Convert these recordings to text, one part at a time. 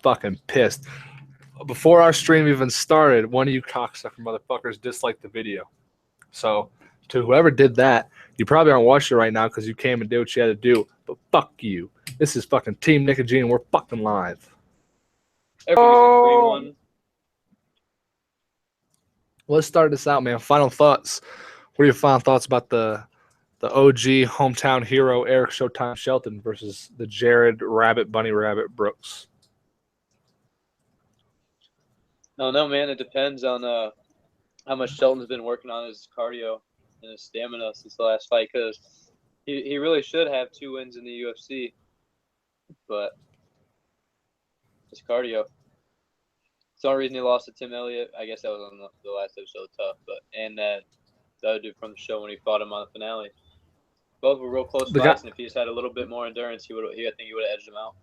fucking pissed. Before our stream even started, one of you cocksucker motherfuckers disliked the video. So to whoever did that, you probably aren't watching it right now because you came and did what you had to do. But fuck you. This is fucking Team NicaGene, and we're fucking live. Oh. Let's start this out, man. Final thoughts. What are your final thoughts about the OG hometown hero Eric Showtime Shelton versus the Jared Bunny Rabbit Brooks? No, man. It depends on how much Shelton's been working on his cardio and his stamina since the last fight, because he really should have 2 wins in the UFC, but his cardio. It's the only reason he lost to Tim Elliott. I guess that was on the last episode, tough, and that the other dude from the show when he fought him on the finale. Both were real close fights, and if he just had a little bit more endurance, I think he would have edged him out.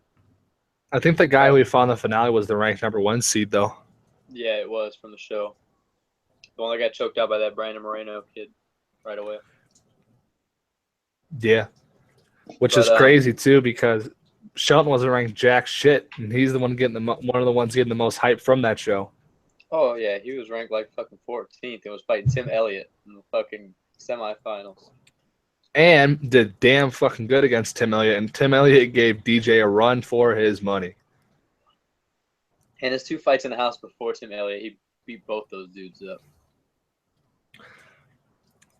I think the guy who he fought in the finale was the ranked #1 seed, though. Yeah, it was from the show. The one that got choked out by that Brandon Moreno kid right away. Yeah, which is crazy too, because Shelton wasn't ranked jack shit, and he's the one getting one of the ones getting the most hype from that show. Oh yeah, he was ranked like fucking 14th and was fighting Tim Elliott in the fucking semifinals. And did damn fucking good against Tim Elliott, and Tim Elliott gave DJ a run for his money. And his 2 fights in the house before Tim Elliott, he beat both those dudes up.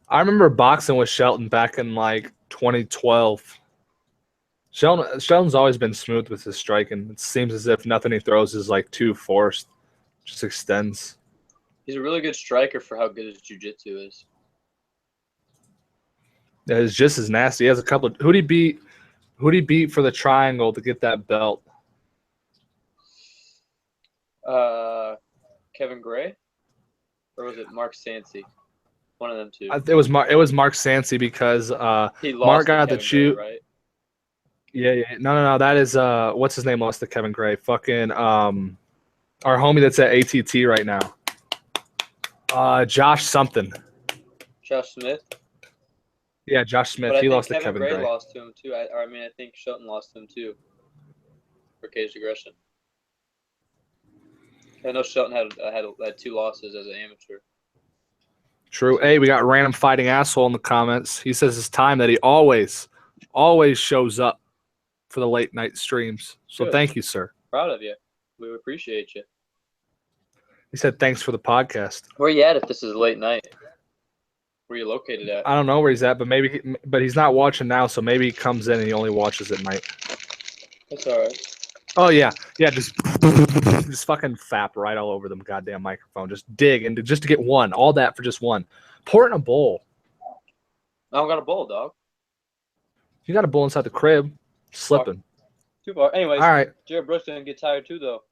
I remember boxing with Shelton back in like 2012. Shelton's always been smooth with his striking. It seems as if nothing he throws is like too forced, just extends. He's a really good striker for how good his jiu-jitsu is. Yeah, it's just as nasty. He has a couple. Who'd he beat for the triangle to get that belt? Kevin Gray, or was it Mark Sancy? One of them two. It was Mark Sancy, because Mark got the shoot. Right? Yeah. No. That is what's his name lost to Kevin Gray. Fucking our homie that's at ATT right now. Josh something. Josh Smith. Yeah, Josh Smith. He lost to Kevin Gray. Gray lost to him too. I think Shelton lost to him too for caged aggression. I know Shelton had 2 losses as an amateur. True. Hey, we got Random Fighting Asshole in the comments. He says it's time that he always shows up for the late night streams. So Good. Thank you, sir. Proud of you. We appreciate you. He said thanks for the podcast. Where you at if this is late night? Where you located at? I don't know where he's at, but he's not watching now, so maybe he comes in and he only watches at night. That's all right. Oh yeah, just fucking fap right all over them goddamn microphone. Just dig and just to get one, all that for just one. Pour it in a bowl. I don't got a bowl, dog. You got a bowl inside the crib, slipping. Too far. Anyways, all right. Jared Brooks didn't get tired too, though.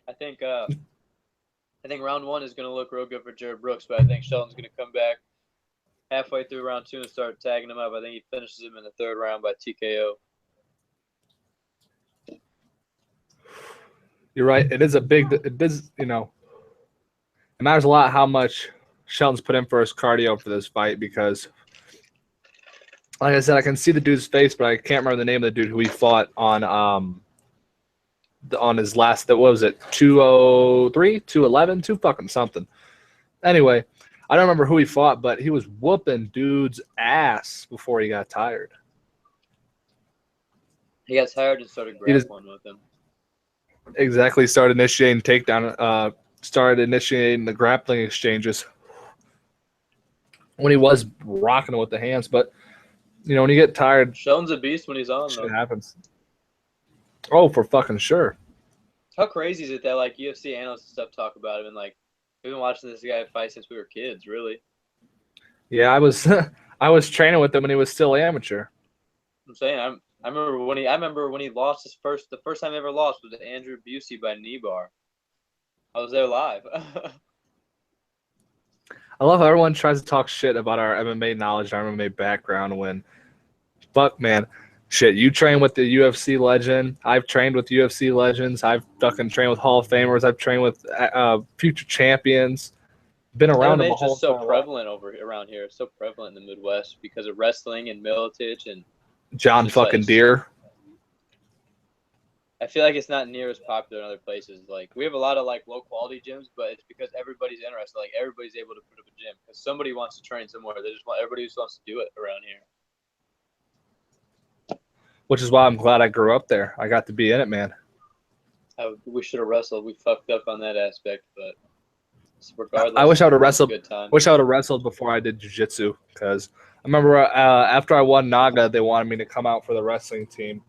I think round 1 is gonna look real good for Jared Brooks, but I think Shelton's gonna come back halfway through round 2 and start tagging him up. I think he finishes him in the 3rd round by TKO. You're right. It is, it matters a lot how much Shelton's put in for his cardio for this fight, because, like I said, I can see the dude's face, but I can't remember the name of the dude who he fought on his last, what was it, 203, 211, 2 fucking something. Anyway, I don't remember who he fought, but he was whooping dude's ass before he got tired. He got tired and started grappling with him. Exactly. Started initiating takedown. Started initiating the grappling exchanges when he was rocking it with the hands. But when you get tired, Shelton's a beast when he's on. Shit happens. Oh, for fucking sure. How crazy is it that like UFC analysts and stuff talk about him, and like we've been watching this guy fight since we were kids, really? Yeah, I was training with him when he was still amateur. I'm saying I remember when he lost the first time he ever lost was to Andrew Busey by knee bar. I was there live. I love how everyone tries to talk shit about our MMA knowledge, our MMA background, when fuck, man. Shit, you train with the UFC legend. I've trained with UFC legends. I've fucking trained with Hall of Famers. I've trained with future champions. Been around them a whole time. It's just so prevalent around here. It's so prevalent in the Midwest because of wrestling and Militich and John fucking Deere. I feel like it's not near as popular in other places. Like we have a lot of like low quality gyms, but it's because everybody's interested. Like everybody's able to put up a gym because somebody wants to train somewhere. Everybody just wants to do it around here. Which is why I'm glad I grew up there. I got to be in it, man. We should have wrestled. We fucked up on that aspect, but regardless, I wish I would have wrestled. Good time. Wish I would have wrestled before I did jiu-jitsu, because I remember after I won Naga, they wanted me to come out for the wrestling team,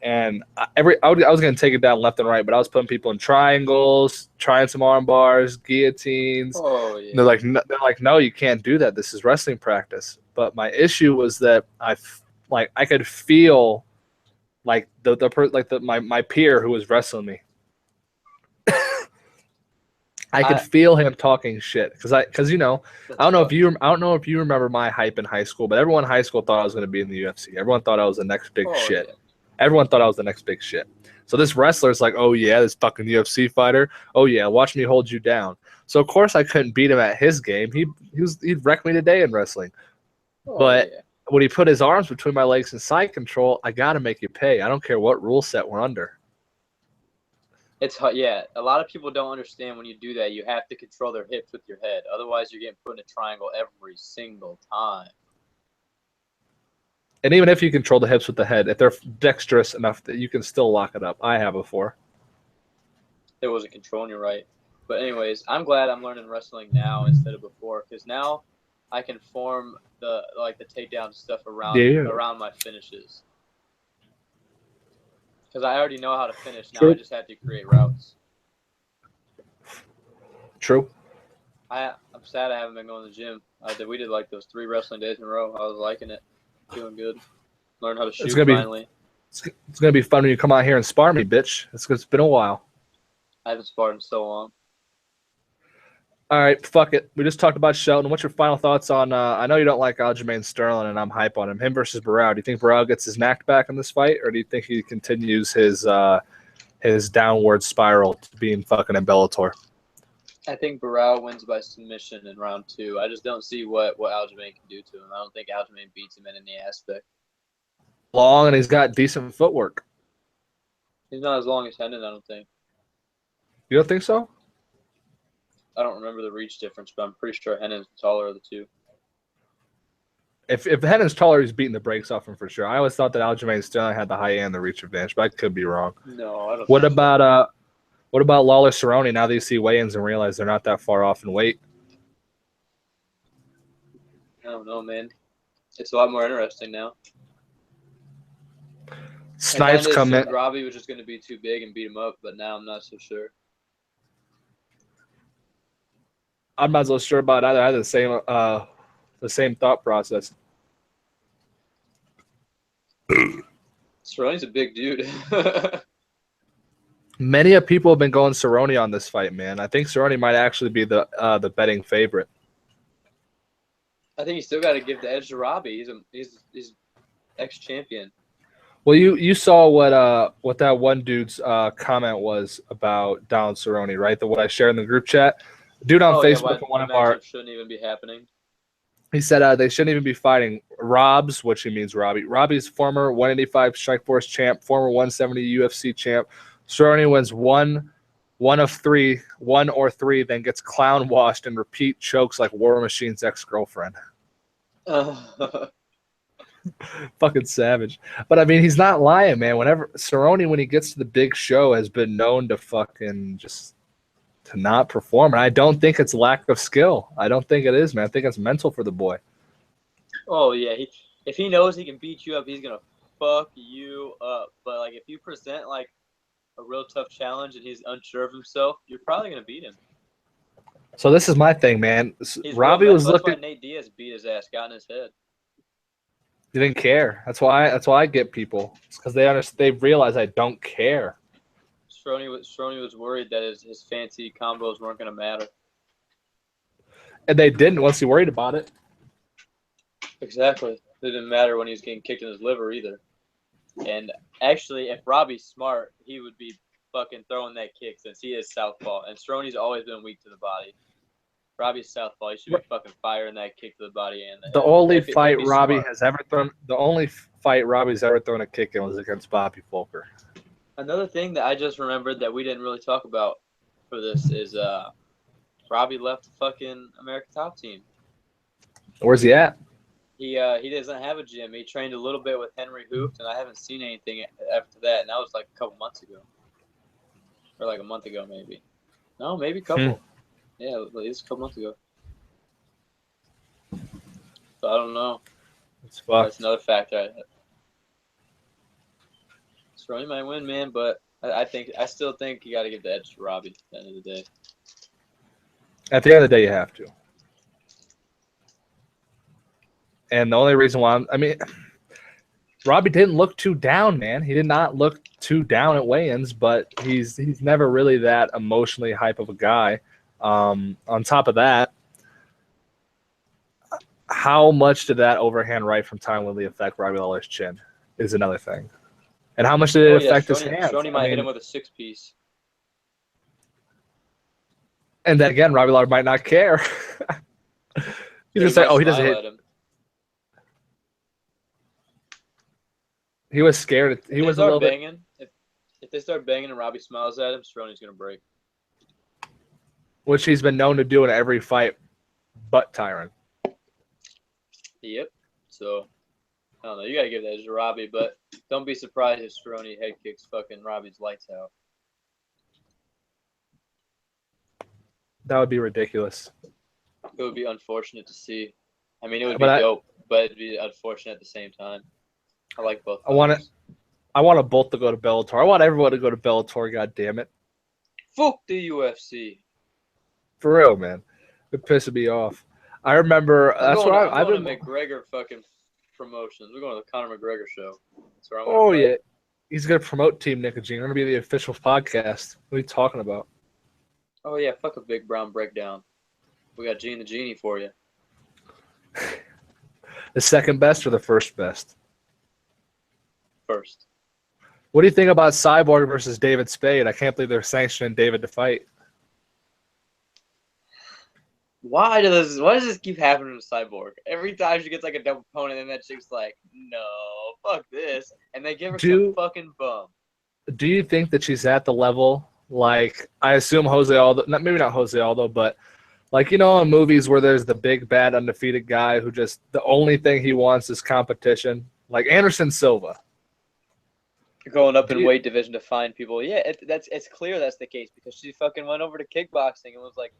and I was going to take it down left and right, but I was putting people in triangles, trying some arm bars, guillotines. Oh yeah. They're like, no, you can't do that. This is wrestling practice. But my issue was that I could feel like my peer who was wrestling me. I could feel him talking shit because you know, I don't know if you remember my hype in high school, but everyone in high school thought I was going to be in the UFC. Everyone thought I was the next big shit. Yeah. Everyone thought I was the next big shit. So this wrestler's like, oh yeah, this fucking UFC fighter. Oh yeah, watch me hold you down. So of course I couldn't beat him at his game. He'd wreck me today in wrestling. But when he put his arms between my legs in side control, I got to make you pay. I don't care what rule set we're under. It's yeah. A lot of people don't understand when you do that. You have to control their hips with your head. Otherwise, you're getting put in a triangle every single time. And even if you control the hips with the head, if they're dexterous enough that you can still lock it up. I have before. It wasn't controlling you right. But anyways, I'm glad I'm learning wrestling now instead of before, because now I can form the takedown stuff around my finishes. Because I already know how to finish. Now I just have to create routes. True. I'm sad I haven't been going to the gym. We did like those 3 wrestling days in a row. I was liking it. Doing good. Learn how to shoot finally. It's going to be fun when you come out here and spar me, bitch. It's been a while. I haven't sparred in so long. All right, fuck it. We just talked about Shelton. What's your final thoughts on I know you don't like Aljamain Sterling, and I'm hype on him. Him versus Barao. Do you think Barao gets his knack back in this fight, or do you think he continues his downward spiral to being fucking in Bellator? I think Barao wins by submission in round 2. I just don't see what Aljamain can do to him. I don't think Aljamain beats him in any aspect. Long, and he's got decent footwork. He's not as long as Hendon, I don't think. You don't think so? I don't remember the reach difference, but I'm pretty sure Hendon's taller of the two. If Hendon's taller, he's beating the brakes off him for sure. I always thought that Aljamain Sterling had the high and the reach advantage, but I could be wrong. No, I don't. What about Lawler Cerrone? Now that you see weigh-ins and realize they're not that far off in weight. I don't know, man. It's a lot more interesting now. Snipes come in. Robbie was just going to be too big and beat him up, but now I'm not so sure. I'm not so sure about either. I had the same thought process. Cerrone's a big dude. Many people have been going Cerrone on this fight, man. I think Cerrone might actually be the betting favorite. I think you still got to give the edge to Robbie. He's ex-champion. Well, you saw what that one dude's comment was about Donald Cerrone, right? What I shared in the group chat. Dude on Facebook, one of our shouldn't even be happening. He said they shouldn't even be fighting. Rob's, which he means Robbie. Robbie's former 185 Strikeforce champ, former 170 UFC champ. Cerrone wins one or three, then gets clown washed and repeat chokes like War Machine's ex-girlfriend. Fucking savage. But I mean, he's not lying, man. Cerrone, when he gets to the big show, has been known to fucking just to not perform. And I don't think it's lack of skill. I don't think it is, man. I think it's mental for the boy. Oh yeah, if he knows he can beat you up, he's gonna fuck you up. But like if you present like a real tough challenge and he's unsure of himself, you're probably gonna beat him. So this is my thing, man. Robbie was looking. That's why Nate Diaz beat his ass, got in his head. He didn't care. That's why I get people. It's because they realize I don't care. Cerrone was worried that his fancy combos weren't going to matter. And they didn't once he worried about it. Exactly. It didn't matter when he was getting kicked in his liver either. And actually, if Robbie's smart, he would be fucking throwing that kick since he is southpaw. And Cerrone's always been weak to the body. Robbie's southpaw. He should be fucking firing that kick to the body and the only fight Robbie has ever thrown. The only fight Robbie's ever thrown a kick in was against Bobby Fulker. Another thing that I just remembered that we didn't really talk about for this is Robbie left the fucking American Top Team. Where's he at? He doesn't have a gym. He trained a little bit with Henry Hooft, and I haven't seen anything after that. And that was like a couple months ago, or like a month ago maybe. No, maybe a couple. Yeah, it was a couple months ago. So I don't know. That's another factor. Cerrone might win, man, but I still think you got to give the edge to Robbie at the end of the day. At the end of the day, you have to. And the only reason why Robbie didn't look too down, man. He did not look too down at weigh-ins, but he's never really that emotionally hype of a guy. On top of that, how much did that overhand right from Tyron Woodley affect Robbie Lawler's chin is another thing. And how much did it affect his hands? Cerrone might hit him with a 6-piece. And then again, Robbie Lawler might not care. He's just like, oh, he doesn't hit. He was scared. He was a little bit. If they start banging and Robbie smiles at him, Cerrone's going to break. Which he's been known to do in every fight but Tyron. Yep. So, I don't know. You got to give that to Robbie, but don't be surprised if Cerrone head kicks fucking Robbie's lights out. That would be ridiculous. It would be unfortunate to see. I mean, it would be dope, but it'd be unfortunate at the same time. I like both. I want them both to go to Bellator. I want everyone to go to Bellator, god damn it. Fuck the UFC. For real, man. It pissed me off. I remember that's why I've been McGregor fucking promotions. We're going to the Conor McGregor show. That's where yeah. He's gonna promote Team NicaGene. We're gonna be the official podcast. What are you talking about? Oh yeah, fuck a big brown breakdown. We got Gene the Genie for you. The second best or the first best? First. What do you think about Cyborg versus David Spade? I can't believe they're sanctioning David to fight. Why does this keep happening to Cyborg? Every time she gets like a double opponent, and that chick's like, no, fuck this, and they give her some fucking bum. Do you think that she's at the level, like, I assume Jose Aldo, maybe not Jose Aldo, but like, you know, in movies where there's the big, bad, undefeated guy who just, the only thing he wants is competition, like Anderson Silva. Going up in weight division to find people. Yeah, it's clear that's the case because she fucking went over to kickboxing and was like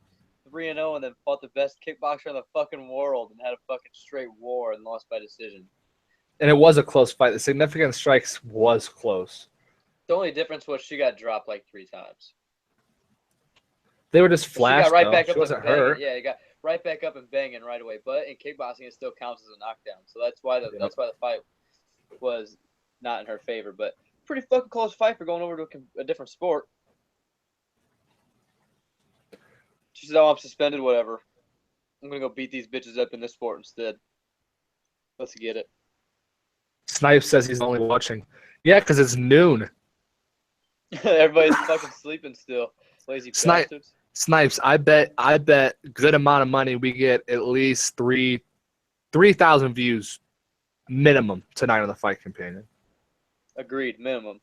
3-0 and then fought the best kickboxer in the fucking world and had a fucking straight war and lost by decision. And it was a close fight. The significant strikes was close. The only difference was she got dropped like 3 times. They were just flashed. She got right back up and wasn't hurt. Yeah, it got right back up and banging right away. But in kickboxing, it still counts as a knockdown. So that's why the fight was not in her favor. But pretty fucking close fight for going over to a different sport. She said, "Oh, I'm suspended. Whatever. I'm gonna go beat these bitches up in this sport instead. Let's get it." Snipes says he's only watching. Yeah, because it's noon. Everybody's fucking sleeping still. Lazy bastards. Snipes, I bet good amount of money we get at least 3,000 views minimum tonight on the Fight Companion. Agreed, minimum.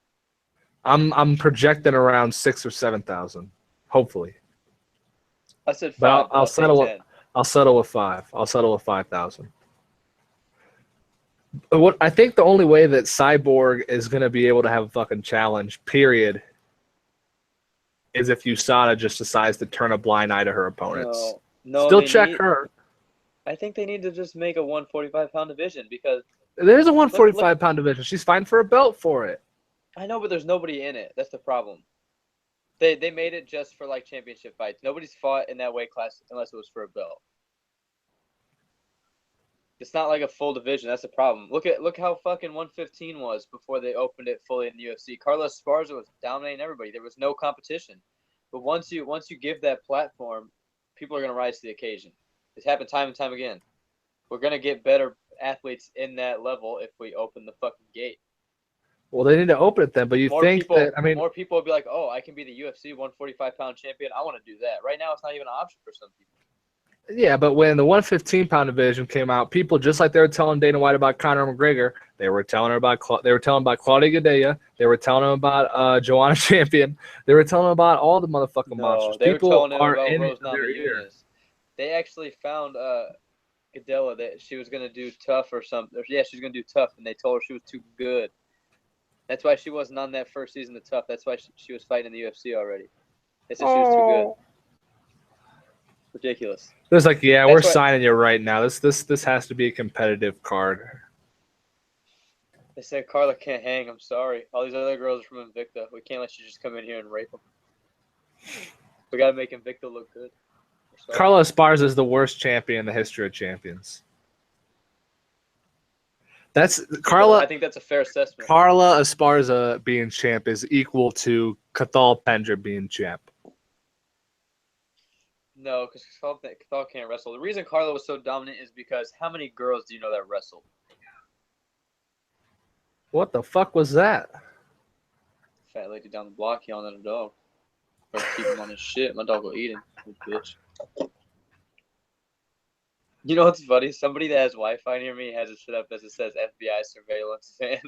I'm projecting around 6,000 or 7,000, hopefully. I said 5. But I'll settle with 5. I'll settle with 5,000. What I think the only way that Cyborg is going to be able to have a fucking challenge, period, is if USADA just decides to turn a blind eye to her opponents. No, still check her. I think they need to just make a 145-pound division because there's a 145-pound division. She's fighting for a belt for it. I know, but there's nobody in it. That's the problem. They made it just for like championship fights. Nobody's fought in that weight class unless it was for a belt. It's not like a full division. That's the problem. Look how fucking 115 was before they opened it fully in the UFC. Carlos Esparza was dominating everybody. There was no competition. But once you give that platform, people are going to rise to the occasion. It's happened time and time again. We're going to get better athletes in that level if we open the fucking gate. Well, they need to open it then, but more people will be like, oh, I can be the UFC 145-pound champion. I want to do that. Right now, it's not even an option for some people. Yeah, but when the 115-pound division came out, people just like they were telling Dana White about Conor McGregor, they were telling about Claudia Gadelha, they were telling him about Joanna Champion, they were telling him about all the motherfucking monsters. They were People telling him are about in Rose their ear. Namajunas. They actually found Gadelha that she was gonna do tough or something. Yeah, she was gonna do tough, and they told her she was too good. That's why she wasn't on that first season of Tough. That's why she was fighting in the UFC already. They said she was too good. Ridiculous. It was like, yeah, That's we're why- signing you right now. This has to be a competitive card. They said Carla can't hang. I'm sorry. All these other girls are from Invicta. We can't let you just come in here and rape them. We gotta make Invicta look good. Carla Esparza is the worst champion in the history of champions. That's Carla. I think that's a fair assessment. Carla Esparza being champ is equal to Cathal Pendra being champ. No, because Cathal can't wrestle. The reason Carla was so dominant is because how many girls do you know that wrestled? What the fuck was that? Fat lady down the block yelling at her dog. Or keep him on his shit. My dog will eat him, bitch. You know what's funny? Somebody that has Wi-Fi near me has it set up as it says FBI surveillance fan.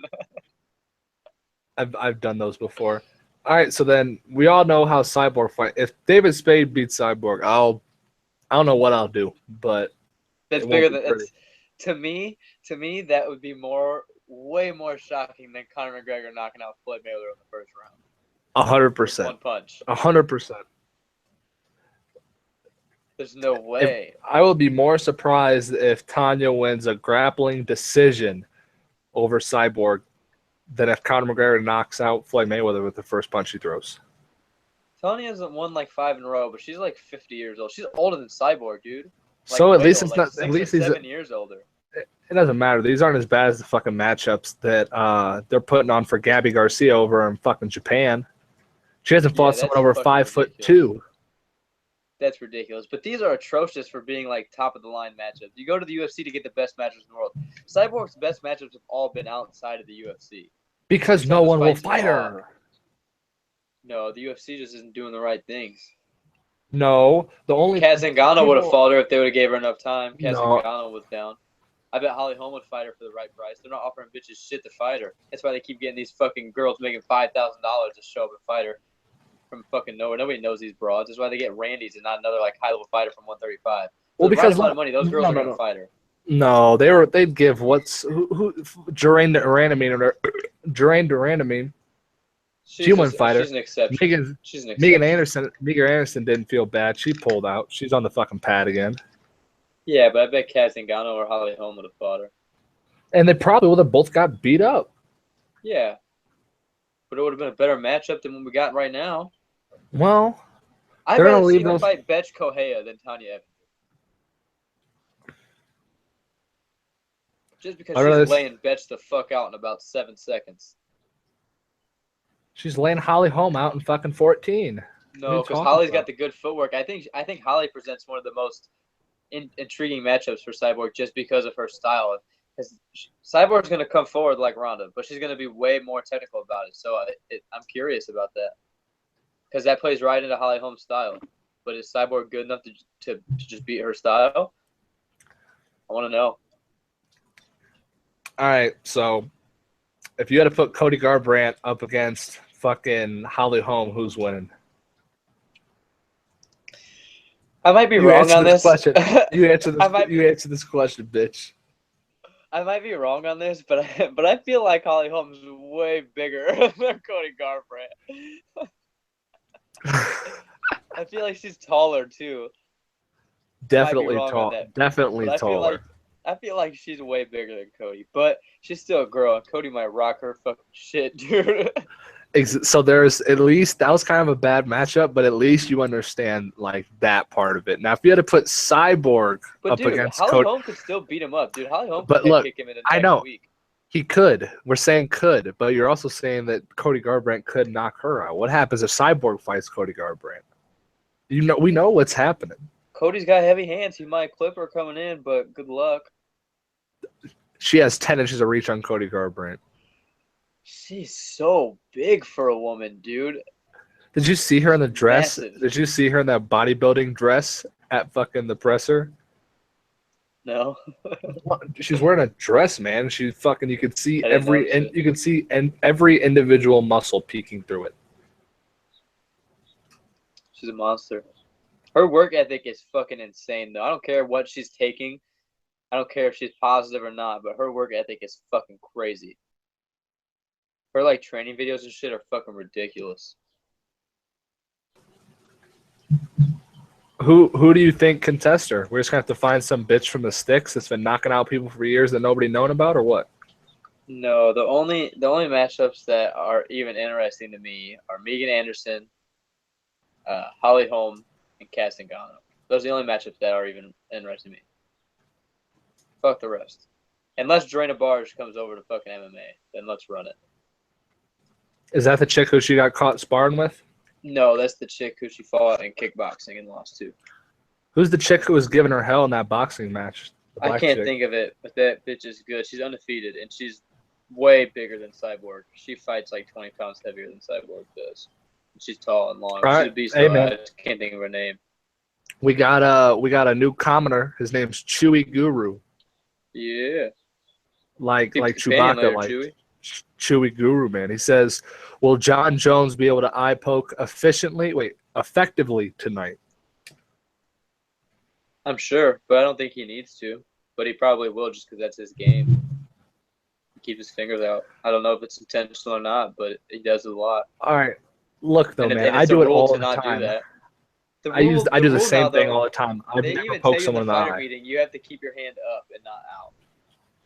I've done those before. All right, so then we all know how Cyborg fight. If David Spade beats Cyborg, I don't know what I'll do, but that's bigger than it's, to me. That would be way more shocking than Conor McGregor knocking out Floyd Mayweather in the first round. 100%. One punch. 100%. There's no way. I will be more surprised if Tanya wins a grappling decision over Cyborg than if Conor McGregor knocks out Floyd Mayweather with the first punch he throws. Tanya hasn't won like 5 in a row, but she's like 50 years old. She's older than Cyborg, dude. Like, so at least it's like not. 6 At least or he's 7 years older. It doesn't matter. These aren't as bad as the fucking matchups that they're putting on for Gabby Garcia over in fucking Japan. She hasn't fought someone over 5'2". That's ridiculous. But these are atrocious for being like top of the line matchups. You go to the UFC to get the best matchups in the world. Cyborg's best matchups have all been outside of the UFC. Because no one will fight her. No, the UFC just isn't doing the right things. No, the only Kat Zingano would have fought her if they would have gave her enough time. Kat No. Zingano was down. I bet Holly Holm would fight her for the right price. They're not offering bitches shit to fight her. That's why they keep getting these fucking girls making $5,000 to show up and fight her from fucking nowhere. Nobody knows these broads. That's why they get Randy's and not another like high level fighter from 135. Well, because a lot of money, those girls are gonna fight her. No, they'd give who Jeraine Durandamine. She wouldn't fight her. She's an exception. Megan Anderson didn't feel bad. She pulled out. She's on the fucking pad again. Yeah, but I bet Kat Zingano or Holly Holm would have fought her. And they probably would have both got beat up. Yeah. But it would have been a better matchup than what we got right now. Well, I'd rather see her fight Betch Correia than Tanya Evans. Just because she's laying Betch the fuck out in about 7 seconds. She's laying Holly Holm out in fucking 14. No, because Holly's got the good footwork. I think Holly presents one of the most intriguing matchups for Cyborg just because of her style. Because Cyborg's going to come forward like Ronda, but she's going to be way more technical about it. So I'm curious about that. Because that plays right into Holly Holm's style. But is Cyborg good enough to just beat her style? I want to know. All right, so if you had to put Cody Garbrandt up against fucking Holly Holm, who's winning? I might be wrong on this. You answer this question, bitch. I might be wrong on this, but I feel like Holly Holm's way bigger than Cody Garbrandt. I feel like she's taller too. Definitely tall. Definitely taller. I feel like she's way bigger than Cody, but she's still a girl. Cody might rock her fucking shit, dude. So there's at least that was kind of a bad matchup, but at least you understand like that part of it. Now, if you had to put Cyborg up against Holly Cody, Holm could still beat him up, dude. Holly Holm but could look, kick him in the I know week. He could. We're saying could, but you're also saying that Cody Garbrandt could knock her out. What happens if Cyborg fights Cody Garbrandt? We know what's happening. Cody's got heavy hands. He might clip her coming in, but good luck. She has 10 inches of reach on Cody Garbrandt. She's so big for a woman, dude. Did you see her in the dress? Massive. Did you see her in that bodybuilding dress at fucking the presser? No. She's wearing a dress, man. She fucking you could see I didn't every notice and it. you could see every individual muscle peeking through it. She's a monster. Her work ethic is fucking insane, though. I don't care what she's taking. I don't care if she's positive or not, but her work ethic is fucking crazy. Her like training videos and shit are fucking ridiculous. Who do you think can test her? We're just gonna have to find some bitch from the sticks that's been knocking out people for years that nobody known about, or what? No, the only matchups that are even interesting to me are Megan Anderson, Holly Holm, and Kat Zingano. Those are the only matchups that are even interesting to me. Fuck the rest. Unless Jorena Barge comes over to fucking MMA, then let's run it. Is that the chick who she got caught sparring with? No, that's the chick who she fought in kickboxing and lost to. Who's the chick who was giving her hell in that boxing match? I can't think of it, but that bitch is good. She's undefeated, and she's way bigger than Cyborg. She fights like 20 pounds heavier than Cyborg does. She's tall and long. Right. She's a beast. Hey, I man. just can't think of her name. We got a new commoner. His name's Chewy Guru. Yeah. Like Keep Chewbacca, later, like Chewy. Chewy Guru, man. He says, "Will John Jones be able to eye poke effectively tonight?" I'm sure, but I don't think he needs to. But he probably will just because that's his game. He keeps his fingers out. I don't know if it's intentional or not, but he does it a lot. All right, look though, And man. it's I a do it rule all to the not time. do that. I do the same thing though, all the time. I've They never even poked tell you in someone the in the fighter eye. meeting, you have to keep your hand up and not out.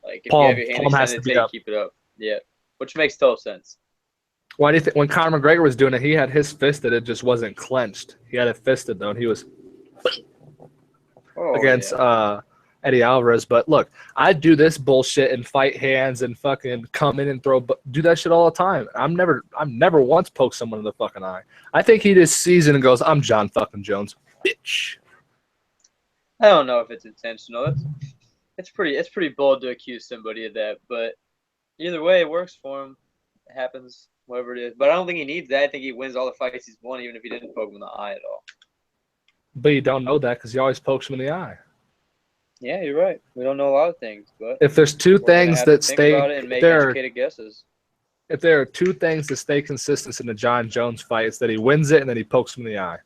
Like if Palm- you have your hand palm has extended, to be say you up. keep it up. Yeah, which makes total sense. Why do you think when Conor McGregor was doing it, he had his fisted, it just wasn't clenched. He had it fisted though, and he was against Eddie Alvarez. But look, I do this bullshit and fight hands and fucking come in and do that shit all the time. I've never once poked someone in the fucking eye. I think he just sees it and goes, "I'm John fucking Jones, bitch." I don't know if it's intentional. It's pretty bold to accuse somebody of that, but either way, it works for him. It happens, whatever it is. But I don't think he needs that. I think he wins all the fights he's won, even if he didn't poke him in the eye at all. But you don't know that because he always pokes him in the eye. Yeah, you're right. We don't know a lot of things, but If there's two we're gonna things have that to think stay, about it and make educated guesses. if there are two things that stay consistent in the John Jones fight, it's that he wins it and then he pokes him in the eye.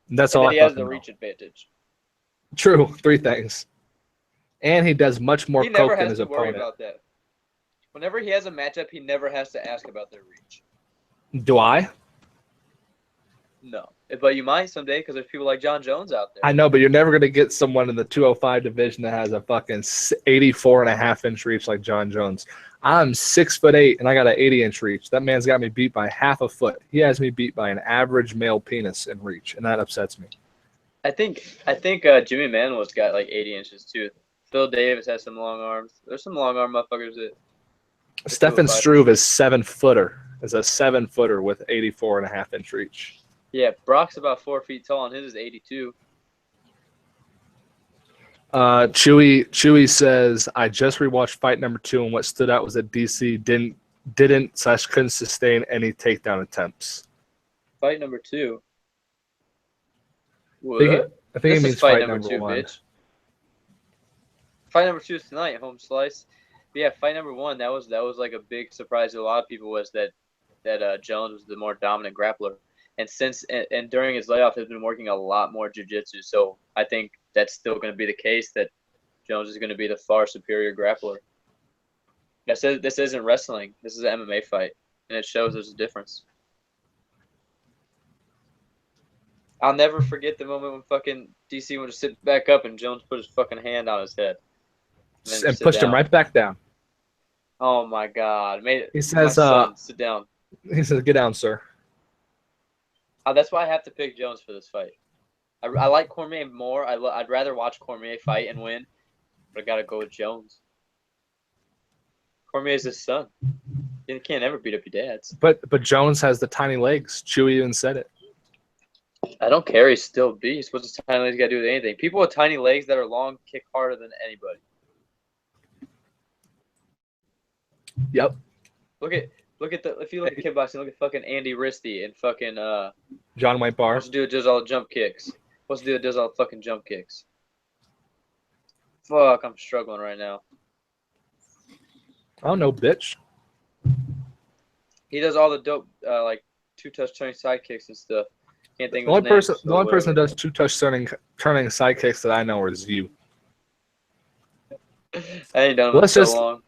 And that's And all then I he has fucking the know. reach advantage. True, three things. And he does much more He never coke than has his to worry opponent. about that. Whenever he has a matchup, he never has to ask about their reach. Do I? No. But you might someday because there's people like John Jones out there. I know, but you're never going to get someone in the 205 division that has a fucking 84.5-inch reach like John Jones. I'm 6'8" and I got an 80-inch reach. That man's got me beat by half a foot. He has me beat by an average male penis in reach, and that upsets me. I think Jimmy Manuel's got like 80 inches too. Phil Davis has some long arms. There's some long arm motherfuckers that. Stefan Struve is 7-footer. Is a 7-footer with 84.5-inch reach. Yeah, Brock's about 4 feet tall, and his is 82. Chewy says, I just rewatched fight number 2, and what stood out was that DC couldn't sustain any takedown attempts. Fight number 2. What? I think it means fight number 2, 1. bitch. Fight number 2 is tonight, home slice. But yeah, fight number 1. That was like a big surprise to a lot of people was that Jones was the more dominant grappler. And during his layoff, has been working a lot more jiu-jitsu. So I think that's still going to be the case, that Jones is going to be the far superior grappler. This isn't wrestling. This is an MMA fight, and it shows there's a difference. I'll never forget the moment when fucking DC went to sit back up and Jones put his fucking hand on his head. And pushed him right back down. Oh, my God. He says, son, sit down. He says, get down, sir. That's why I have to pick Jones for this fight. I like Cormier more. I'd rather watch Cormier fight and win, but I got to go with Jones. Cormier's his son. You can't ever beat up your dad's. But Jones has the tiny legs. Chewy even said it. I don't care. He's still a beast. What's his tiny legs got to do with anything? People with tiny legs that are long kick harder than anybody. Yep. If you look at kickboxing, look at fucking Andy Risty and fucking John White Bar. This dude does all the jump kicks. What's the dude that does all the fucking jump kicks? Fuck, I'm struggling right now. I don't know, bitch. He does all the dope, like 2-touch turning side kicks and stuff. Can't think The of only his name. the only person that does 2-touch turning side kicks that I know is you. I ain't done it in so long.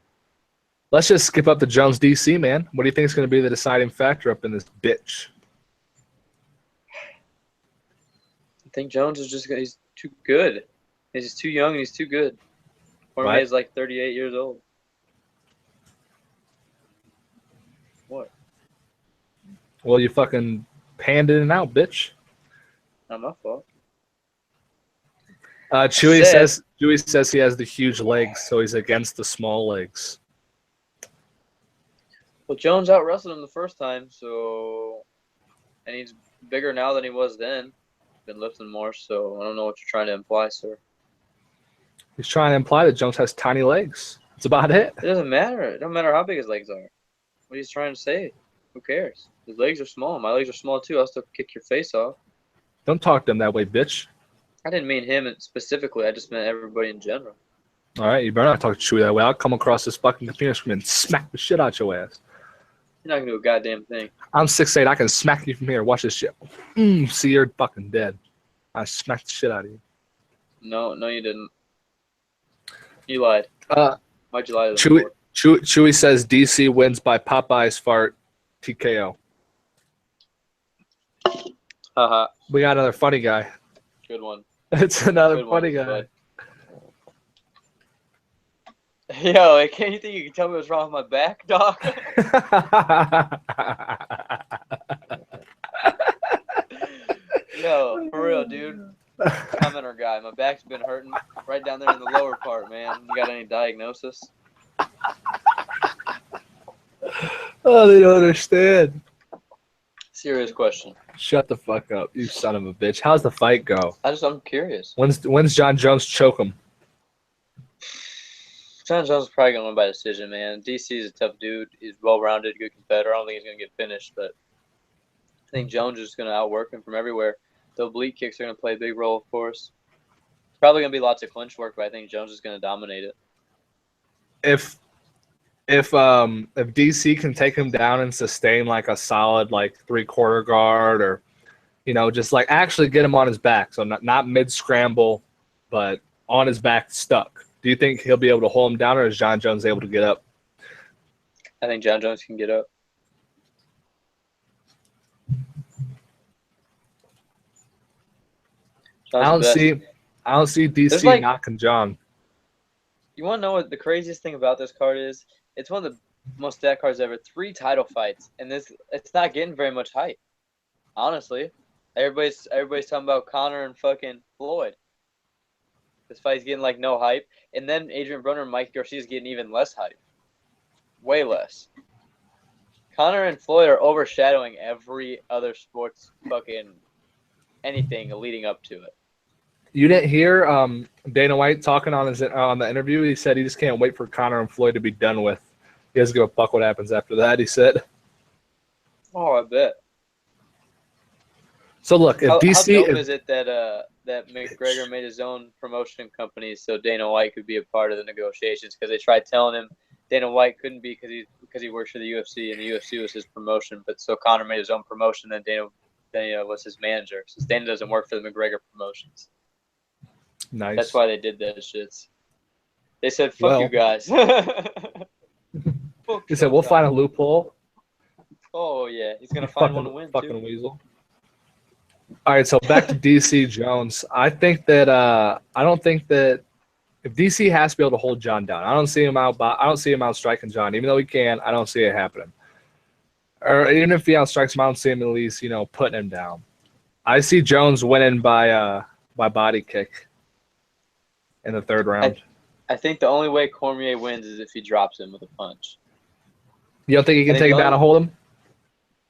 Let's just skip up to Jones DC, man. What do you think is going to be the deciding factor up in this bitch? I think Jones is he's too good. He's just too young and he's too good. Cormier is like 38 years old. What? Well, you fucking panned in and out, bitch. Not my fault. Chewy says he has the huge legs, so he's against the small legs. Well, Jones out wrestled him the first time, and he's bigger now than he was then. Been lifting more, so I don't know what you're trying to imply, sir. He's trying to imply that Jones has tiny legs. That's about it. It doesn't matter. It don't matter how big his legs are. What he's trying to say. Who cares? His legs are small. My legs are small too. I'll still kick your face off. Don't talk to him that way, bitch. I didn't mean him specifically. I just meant everybody in general. All right, you better not talk to Chewy that way. I'll come across this fucking computer screen and smack the shit out your ass. You're not going to do a goddamn thing. I'm 6'8". I can smack you from here. Watch this shit. See, you're fucking dead. I smacked the shit out of you. No, you didn't. You lied. Why'd you lie to them? Chewy says DC wins by Popeye's fart TKO. Haha. We got another funny guy. Good one. It's another funny guy. Bud. Yo, can't you think you can tell me what's wrong with my back, dog? Yo, for real, dude. Commenter guy, my back's been hurting right down there in the lower part, man. You got any diagnosis? Oh, they don't understand. Serious question. Shut the fuck up, you son of a bitch. How's the fight go? I'm curious. When's John Jones choke him? John Jones is probably going to win by decision, man. DC is a tough dude. He's well-rounded, good competitor. I don't think he's going to get finished, but I think Jones is going to outwork him from everywhere. The oblique kicks are going to play a big role, of course. Probably going to be lots of clinch work, but I think Jones is going to dominate it. If DC can take him down and sustain like a solid like 3/4 guard, or just like actually get him on his back, so not mid scramble, but on his back stuck. Do you think he'll be able to hold him down, or is John Jones able to get up? I think John Jones can get up. I don't see DC knocking John. You want to know what the craziest thing about this card is? It's one of the most stacked cards ever. 3 title fights, and it's not getting very much hype. Honestly, everybody's talking about Conor and fucking Floyd. This fight's getting like no hype, and then Adrian Broner and Mike Garcia's getting even less hype. Way less. Conor and Floyd are overshadowing every other sports fucking anything leading up to it. You didn't hear Dana White talking on the interview? He said he just can't wait for Conor and Floyd to be done with. He doesn't give a fuck what happens after that, he said. Oh, I bet. So look, if DC, how dope is it that McGregor made his own promotion company so Dana White could be a part of the negotiations? Because they tried telling him Dana White couldn't be because he works for the UFC and the UFC was his promotion. But so Conor made his own promotion, then Dana was his manager. Since Dana doesn't work for the McGregor promotions. Nice. That's why they did that shits. They said, "Fuck you guys." He said, "We'll find a loophole." Oh yeah, he's gonna find one to win fucking too. Weasel. All right, so back to DC Jones. I don't think that if DC has to be able to hold John down, I don't see him out striking John, even though he can. I don't see it happening. Or even if he outstrikes him, I don't see him at least putting him down. I see Jones winning by body kick in the 3rd round. I think the only way Cormier wins is if he drops him with a punch. You don't think he can take him down and hold him?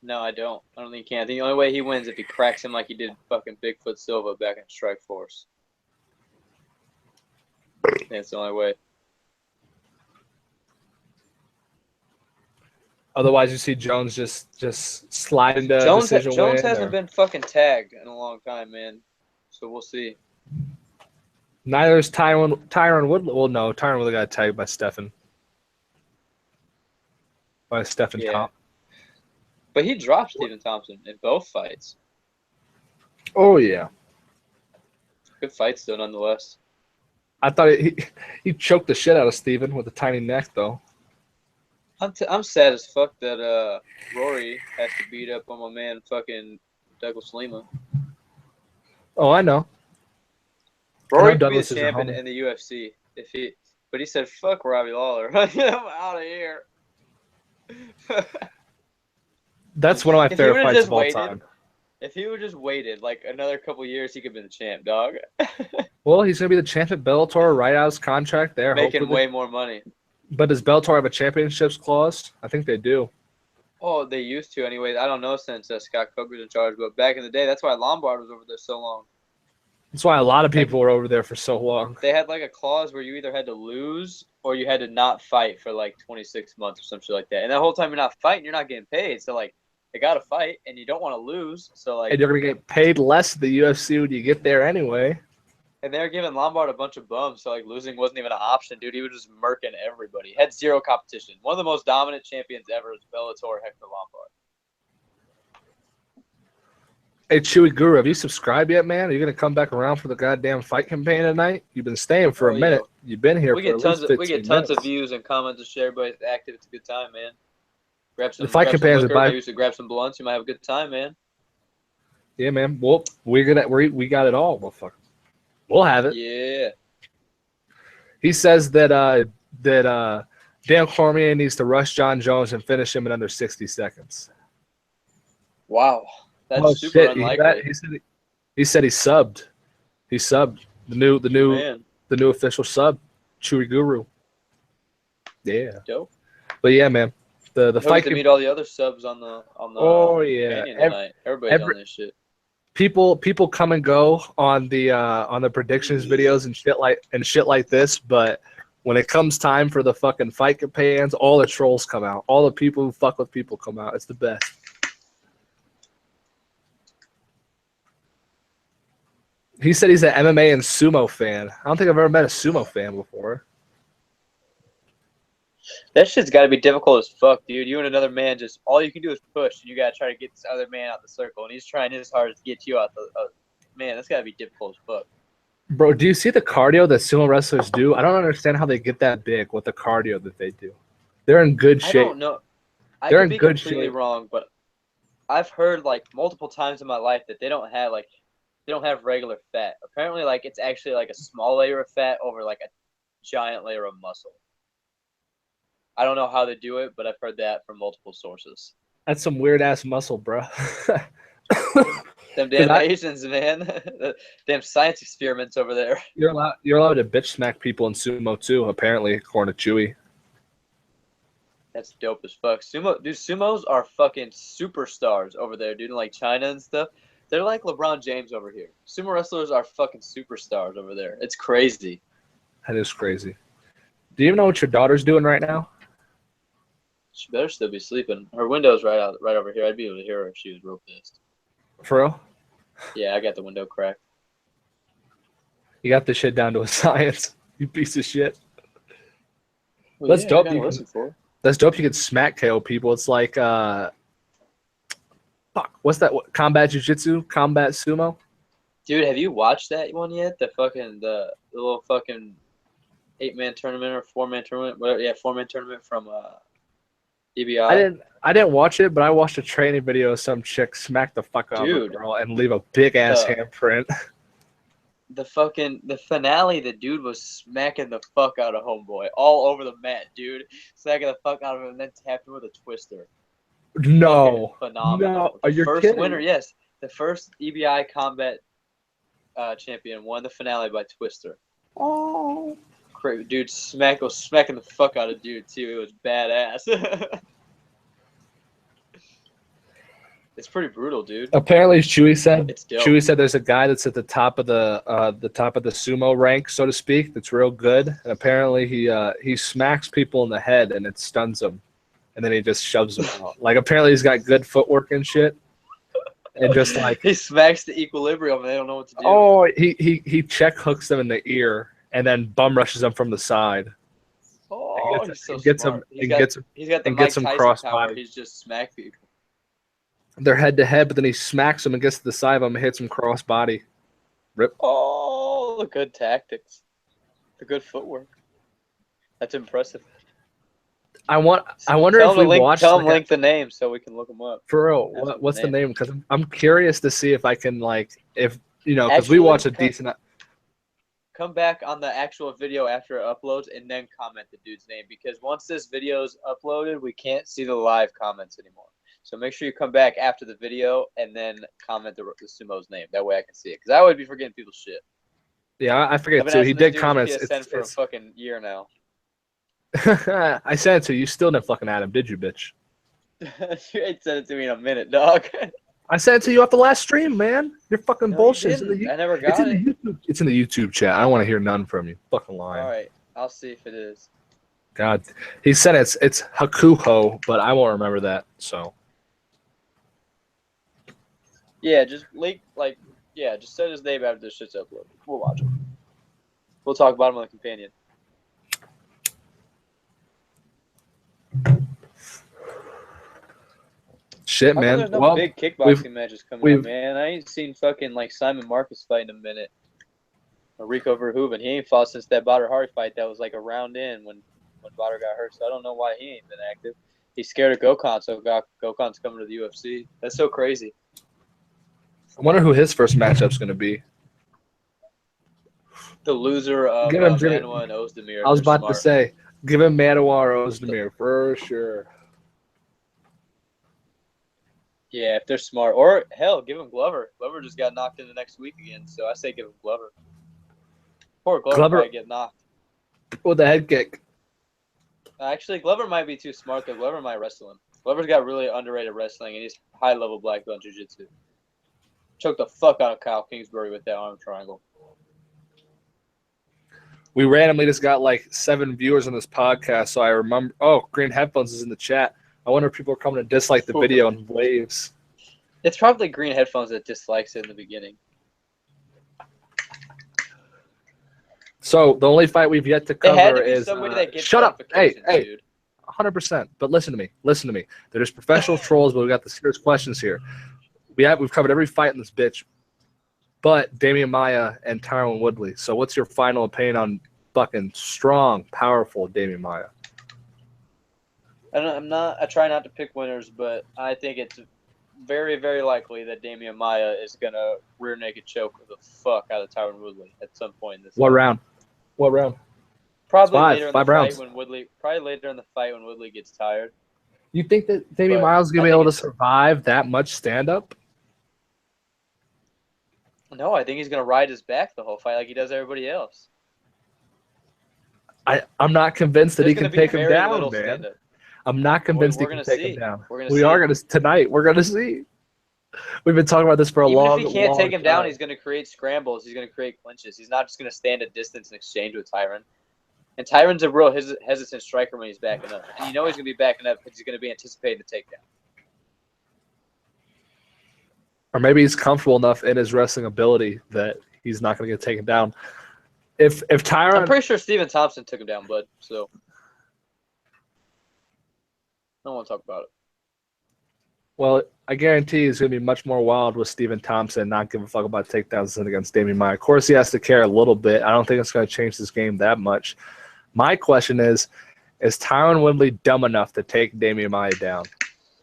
No, I don't. I don't think he can. I think the only way he wins is if he cracks him like he did fucking Bigfoot Silva back in Strikeforce. I think that's the only way. Otherwise, you see Jones just slide into decision win. Jones hasn't been fucking tagged in a long time, man. so we'll see. Neither is Tyron Woodley. Well, no, Tyron Woodley got tagged by Stephen. By Stephen Yeah. Thompson. But he dropped Stephen Thompson in both fights. Oh, yeah. Good fights, though, nonetheless. I thought he choked the shit out of Stephen with a tiny neck, though. I'm sad as fuck that Rory has to beat up on my man fucking Douglas Lima. Oh, I know. Rory could be Douglas the is a champion homie. in the UFC but he said, "Fuck Robbie Lawler, I'm out of here." That's one of my If he favorite would've fights just of all waited- time. If he would just waited like another couple years, he could have been the champ, dog. Well, he's gonna be the champ at Bellator, right out his contract there. Making hopefully. way more money. But does Bellator have a championships clause? I think they do. Oh, they used to anyway. I don't know since Scott Coker's in charge, but back in the day, that's why Lombard was over there so long. That's why a lot of people were over there for so long. They had like a clause where you either had to lose or you had to not fight for like 26 months or some shit like that. And that whole time you're not fighting, you're not getting paid. So like, you got to fight and you don't want to lose. So like, And you're gonna get paid less at the UFC when you get there anyway. and they're giving Lombard a bunch of bums. So like, losing wasn't even an option, dude. He was just murking everybody. Had zero competition. One of the most dominant champions ever is Bellator Hector Lombard. Hey, Chewy Guru, have you subscribed yet, man? Are you gonna come back around for the goddamn fight campaign tonight? You've been staying for a minute. You've been here We for get at tons least of 15 tons of minutes. views and comments and share. Everybody's active. It's a good time, man. Grab some. The fight grab some campaigns liquor, are by- maybe you should grab some blunts. You might have a good time, man. Yeah, man. Well, we got it all. Well, fuck. We'll have it. Yeah. He says that Dan Cormier needs to rush John Jones and finish him in under 60 seconds. Wow. That's Oh, super shit. unlikely. He said he subbed. He subbed the Man, new official sub, Chewy Guru. Yeah. dope. But yeah, man. The He'll fight get to meet all the other subs on the Oh, yeah. companion tonight. Everybody's on this shit. people come and go on the predictions videos and shit like this, but when it comes time for the fucking fight campaigns, all the trolls come out. All the people who fuck with people come out. It's the best. He said he's an MMA and sumo fan. I don't think I've ever met a sumo fan before. That shit's got to be difficult as fuck, dude. You and another man just all you can do is push, and you got to try to get this other man out the circle, and he's trying his hardest to get you out the. Man, that's got to be difficult as fuck. Bro, do you see the cardio that sumo wrestlers do? I don't understand how they get that big with the cardio that they do. They're in good shape. I don't know. They're I in could be good completely shape. wrong, but I've heard like multiple times in my life that they don't have regular fat. Apparently, like it's actually like a small layer of fat over like a giant layer of muscle. I don't know how they do it, but I've heard that from multiple sources. That's some weird ass muscle, bro. Them damn Asians, man. The damn science experiments over there. You're allowed to bitch smack people in sumo too, apparently, according to Chewy. That's dope as fuck. Sumos are fucking superstars over there, dude. In like China and stuff. They're like LeBron James over here. Sumo wrestlers are fucking superstars over there. It's crazy. That is crazy. Do you even know what your daughter's doing right now? She better still be sleeping. Her window's right over here. I'd be able to hear her if she was real pissed. For real? Yeah, I got the window cracked. You got this shit down to a science, you piece of shit. Well, That's dope. I gotta listen for it. That's dope. You can smack KO people. It's like, fuck, what's that? Combat jiu-jitsu? Combat sumo? Dude, have you watched that one yet? The little fucking 8-man tournament or 4-man tournament? Whatever. Yeah, 4-man tournament from DBI. I didn't watch it, but I watched a training video of some chick smack the fuck out of a girl and leave a big ass handprint. The finale, the dude was smacking the fuck out of homeboy all over the mat, dude. Smacking the fuck out of him and then tapped him with a twister. No. Fucking phenomenal. No. Are you first kidding? winner, yes. The first EBI combat champion won the finale by twister. Oh. Great, dude, was smacking the fuck out of dude too. It was badass. It's pretty brutal, dude. Apparently, Chewy It's dope. said there's a guy that's at the top of the sumo rank, so to speak, that's real good. And apparently, he smacks people in the head and it stuns them, and then he just shoves them out. Like apparently, he's got good footwork and shit. and just like he smacks the equilibrium and they don't know what to do. oh, he check hooks them in the ear and then bum rushes them from the side. Oh, he's so gets smart. He's got the Mike Tyson power. He's just smack people. They're head to head, but then he smacks them and gets to the side of them and hits them cross body. Rip. Oh, the good tactics. The good footwork. That's impressive. I wonder if we watch. Tell him link the name so we can look him up. For real, what's the name? Because I'm curious to see if I can if because we watch a decent. Come back on the actual video after it uploads and then comment the dude's name, because once this video is uploaded, we can't see the live comments anymore. So make sure you come back after the video and then comment the sumo's name. That way I can see it, because I would be forgetting people's shit. Yeah, I forget too. He did comment. It's for a fucking year now. I said it to you. You still didn't fucking add him, did you, bitch? You ain't said it to me in a minute, dog. I said it to you off the last stream, man. You're fucking bullshit. I never got it. It's in the YouTube chat. I don't want to hear none from you. Fucking lying. All right, I'll see if it is. God, he said it's Hakuho, but I won't remember that. So. Yeah, just just set his name after this shit's uploaded. We'll watch him. We'll talk about him on the companion. Shit, man. There's no big kickboxing matches coming up, man. I ain't seen fucking Simon Marcus fight in a minute. Or Rico Verhoeven. He ain't fought since that Badr Hari fight that was like a round in when Badr got hurt. So I don't know why he ain't been active. He's scared of Gokhan, so Gokhan's coming to the UFC. That's so crazy. I wonder who his first matchup's going to be. The loser of Manuwa and Ozdemir. I was about to say, give him Manuwa or Ozdemir for sure. Yeah, if they're smart. Or, hell, give him Glover. Glover just got knocked in the next week again, so I say give him Glover. Poor Glover might get knocked. With the head kick. Actually, Glover might be too smart, though. Glover might wrestle him. Glover's got really underrated wrestling, and he's high-level black belt jiu-jitsu. Choked the fuck out of Kyle Kingsbury with that arm triangle. We randomly just got 7 viewers on this podcast, so I remember. Oh, Green Headphones is in the chat. I wonder if people are coming to dislike the video in waves. It's probably Green Headphones that dislikes it in the beginning. So the only fight we've yet to cover is shut up. Hey, 100%. But listen to me. They're just professional trolls, but we got the serious questions here. We've covered every fight in this bitch, but Damian Maia and Tyron Woodley. So what's your final opinion on fucking strong, powerful Damian Maia? I try not to pick winners, but I think it's very, very likely that Damian Maia is gonna rear naked choke the fuck out of Tyron Woodley at some point in this. What round? Probably later in the fight when Woodley. Probably later in the fight when Woodley gets tired. You think that Damian Maia is gonna be able to survive that much stand up? No, I think he's gonna ride his back the whole fight like he does everybody else. I'm not convinced that he can take him down, man. I'm not convinced he can take him down. We are going to tonight. We're going to see. We've been talking about this for a long time. If he can't take him down, he's going to create scrambles. He's going to create clinches. He's not just going to stand at distance and exchange with Tyron. And Tyron's a real hesitant striker when he's backing up. And he's going to be backing up because he's going to be anticipating the takedown. Or maybe he's comfortable enough in his wrestling ability that he's not going to get taken down. If Tyron, I'm pretty sure Stephen Thompson took him down, bud. So I don't want to talk about it. Well, I guarantee he's going to be much more wild with Stephen Thompson, not give a fuck about takedowns against Damian Maia. Of course, he has to care a little bit. I don't think it's going to change this game that much. My question is Tyron Woodley dumb enough to take Damian Maia down,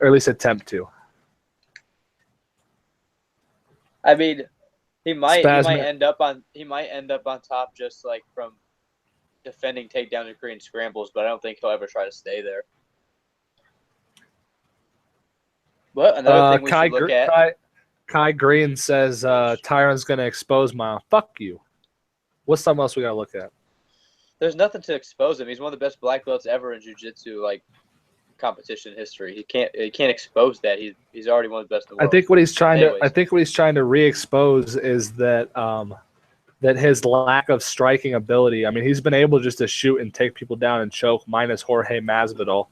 or at least attempt to? I mean, he might end up on top just like from defending takedown and creating scrambles, but I don't think he'll ever try to stay there. But another thing we should look at. Kai Green says Tyron's going to expose Maia. Fuck you. What's something else we got to look at? There's nothing to expose him. He's one of the best black belts ever in jiu-jitsu, competition history. He can't expose that. He's already one of the best in the world. I think what he's trying to re-expose is that that his lack of striking ability. I mean, he's been able just to shoot and take people down and choke, minus Jorge Masvidal.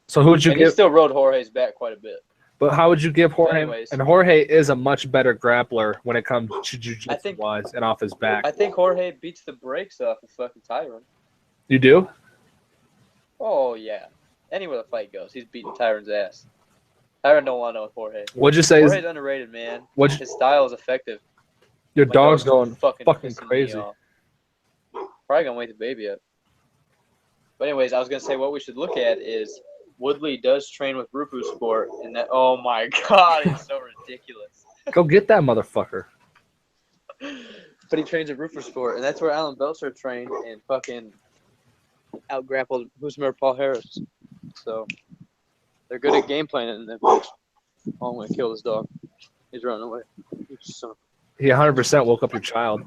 So who would you give? He still rode Jorge's back quite a bit. But how would you give Jorge? Anyways. And Jorge is a much better grappler when it comes to I jiu-jitsu think- wise and off his back. I think Jorge beats the brakes off of fucking Tyron. You do? Oh, yeah. Anywhere the fight goes, he's beating Tyron's ass. Tyron don't want to know with Jorge. What'd you say? Jorge's underrated, man. His style is effective. Your My dog's dog's going fucking pissing me crazy. off. Probably gonna wake the baby up. But anyways, I was gonna say what we should look at is Woodley does train with Rufu Sport, and that oh my god, it's so ridiculous. Go get that motherfucker. But he trains at Rufu Sport, and that's where Alan Belcher trained and fucking out grappled Paul Harris. So they're good at game planning in that bitch. Oh, I'm gonna kill this dog. He's running away. He 100% woke up your child.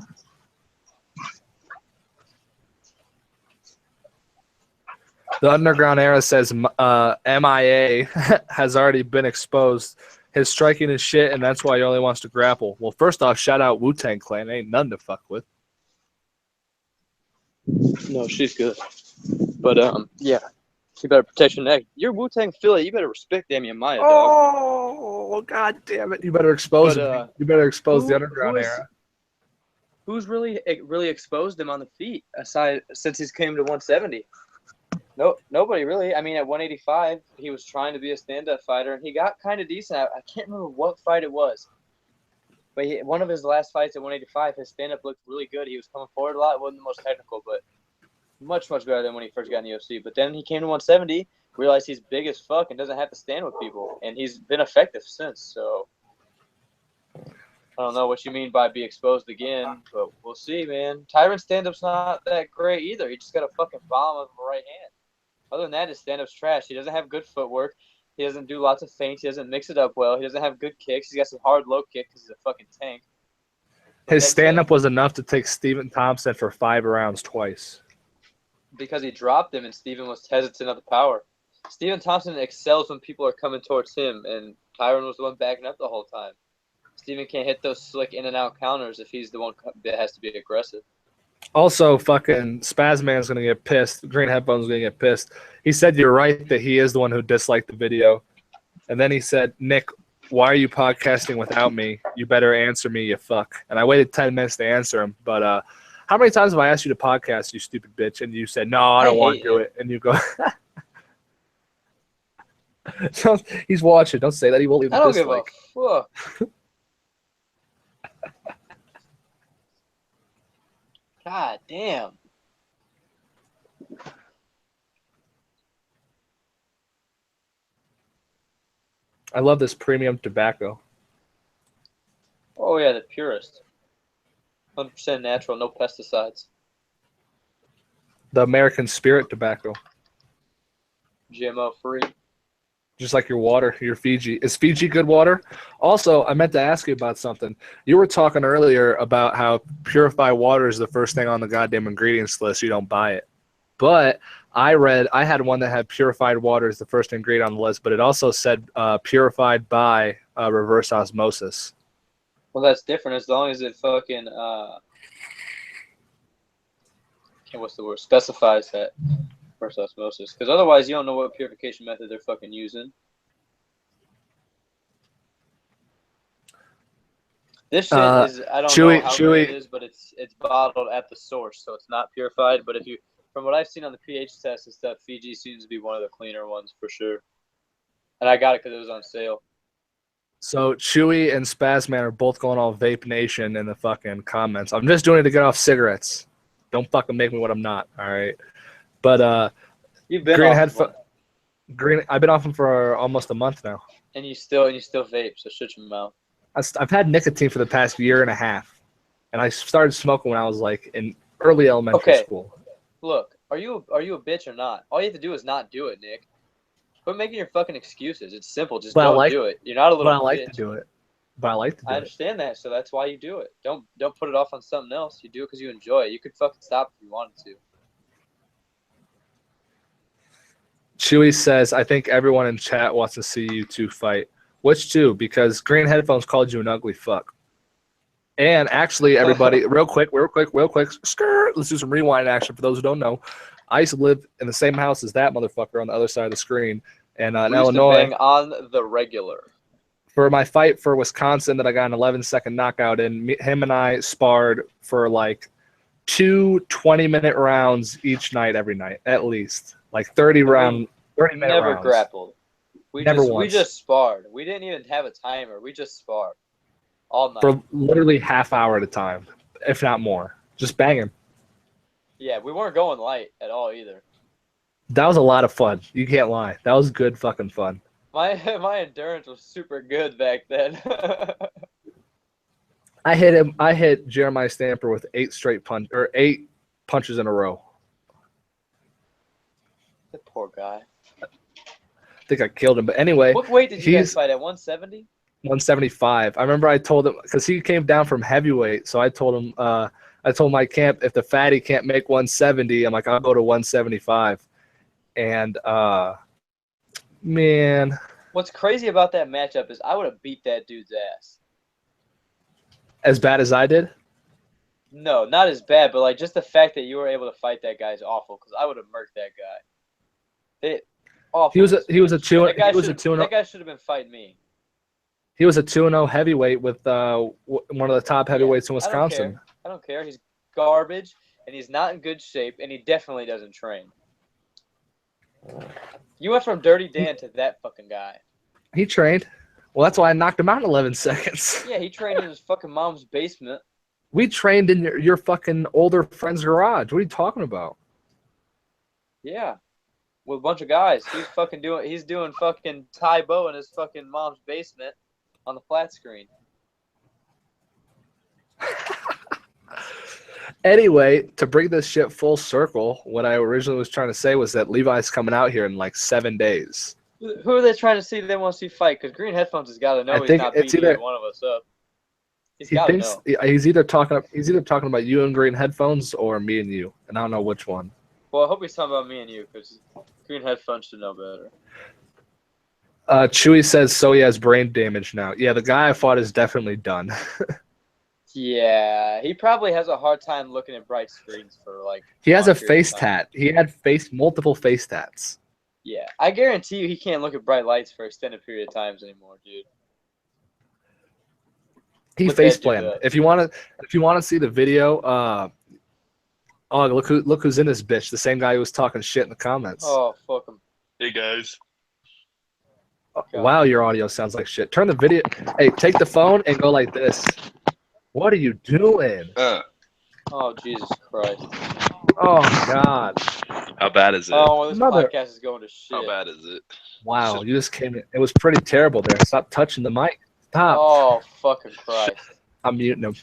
The Underground Era says MIA has already been exposed. His striking is shit, and that's why he only wants to grapple. Well, first off, shout out Wu-Tang Clan. Ain't none to fuck with. No, she's good. But, yeah. You better protect your neck. You're Wu-Tang Philly. You better respect Damian Maya, dog. Oh, god damn it. You better expose him. You better expose the Underground Era. Who's really exposed him on the feet aside since he's came to 170? No, nobody really. I mean, at 185, he was trying to be a stand-up fighter, and he got kind of decent. I can't remember what fight it was. But one of his last fights at 185, his stand-up looked really good. He was coming forward a lot. It wasn't the most technical, but much, much better than when he first got in the UFC. But then he came to 170, realized he's big as fuck and doesn't have to stand with people. And he's been effective since. So I don't know what you mean by be exposed again, but we'll see, man. Tyron's stand-up's not that great either. He just got a fucking bomb with a right hand. Other than that, his stand-up's trash. He doesn't have good footwork. He doesn't do lots of feints. He doesn't mix it up well. He doesn't have good kicks. He's got some hard low kicks because he's a fucking tank. But his stand-up was enough to take Stephen Thompson for 5 rounds twice. Because he dropped him and Stephen was hesitant of the power. Stephen Thompson excels when people are coming towards him, and Tyron was the one backing up the whole time. Stephen can't hit those slick in-and-out counters if he's the one that has to be aggressive. Also, fucking Spazman's going to get pissed. Green Headphones going to get pissed. He said you're right that he is the one who disliked the video. And then he said, Nick, why are you podcasting without me? You better answer me, you fuck. And I waited 10 minutes to answer him. But how many times have I asked you to podcast, you stupid bitch? And you said, no, I don't want to do it. And you go, so he's watching. Don't say that. He won't leave a dislike. Give a fuck. God damn. I love this premium tobacco. Oh, yeah, the purest. 100% natural, no pesticides. The American Spirit tobacco. GMO free. Just like your water, your Fiji. Is Fiji good water? Also, I meant to ask you about something. You were talking earlier about how purified water is the first thing on the goddamn ingredients list. You don't buy it. But I had one that had purified water as the first ingredient on the list, but it also said purified by reverse osmosis. Well, that's different as long as it fucking, what's the word? Specifies that. Reverse osmosis, because otherwise you don't know what purification method they're fucking using. This shit is I don't know how great it is, but it's bottled at the source, so it's not purified. But from what I've seen on the pH test and stuff, Fiji seems to be one of the cleaner ones for sure. And I got it because it was on sale. So Chewy and Spazman are both going all Vape Nation in the fucking comments. I'm just doing it to get off cigarettes. Don't fucking make me what I'm not. All right. But you've been Green. I've been off them for almost a month now. And you still vape, so shut your mouth. I've had nicotine for the past year and a half, and I started smoking when I was like in early elementary school. Look, are you a bitch or not? All you have to do is not do it, Nick. Quit making your fucking excuses. It's simple. Just don't do it. You're not a little bitch. But I like to do it. I understand that, so that's why you do it. Don't put it off on something else. You do it because you enjoy it. You could fucking stop if you wanted to. Chewy says, I think everyone in chat wants to see you two fight. Which two? Because Green Headphones called you an ugly fuck. And actually, everybody, real quick, skirt, let's do some rewind action for those who don't know. I used to live in the same house as that motherfucker on the other side of the screen. And in Illinois. Bang on the regular. for my fight for Wisconsin that I got an 11-second knockout in, him and I sparred for like 2 20-minute rounds each night, every night, at least. Like 30-minute Never rounds. grappled. We Once. just sparred. We didn't even have a timer. We just sparred all night. For literally half hour at a time, if not more. Just banging. Yeah, we weren't going light at all either. That was a lot of fun. You can't lie. That was good fucking fun. My endurance was super good back then. I hit Jeremiah Stamper with 8 punches in a row. The poor guy. I think I killed him. But anyway, what weight did you guys fight at? 170? 175. I remember I told him, because he came down from heavyweight, so I told him, I told my camp, if the fatty can't make 170, I'm like, I'll go to 175. And man, what's crazy about that matchup is I would have beat that dude's ass. As bad as I did? No, not as bad, but like just the fact that you were able to fight that guy is awful, because I would have murked that guy. Awful. He was a 2-0. That guy should have been fighting me. He was a 2-0 heavyweight with one of the top heavyweights in Wisconsin. I don't care. He's garbage, and he's not in good shape, and he definitely doesn't train. You went from Dirty Dan to that fucking guy. He trained. Well, that's why I knocked him out in 11 seconds. Yeah, he trained in his fucking mom's basement. We trained in your fucking older friend's garage. What are you talking about? Yeah. With a bunch of guys. He's doing fucking Tai Bo in his fucking mom's basement on the flat screen. Anyway, to bring this shit full circle, what I originally was trying to say was that Levi's coming out here in like 7 days. Who are they trying to see? They want to see fight? Because Green Headphones has got to know he's not beating either one of us up. He's either talking about you and Green Headphones or me and you, and I don't know which one. Well, I hope he's talking about me and you, because Green Headphones should know better. Chewy says so he has brain damage now. Yeah, the guy I fought is definitely done. Yeah, he probably has a hard time looking at bright screens for like. He has a face tat. He had multiple face tats. Yeah, I guarantee you he can't look at bright lights for extended period of times anymore, dude. He face planted. If you want to see the video, oh look who's in this bitch. The same guy who was talking shit in the comments. Oh fuck him. Hey guys. Wow, your audio sounds like shit. Turn the video. Hey, take the phone and go like this. What are you doing? Oh Jesus Christ. Oh God. How bad is it? Oh, well, this podcast is going to shit. How bad is it? Wow, you just came in. It was pretty terrible there. Stop touching the mic. Stop. Oh fucking Christ. I'm muting him.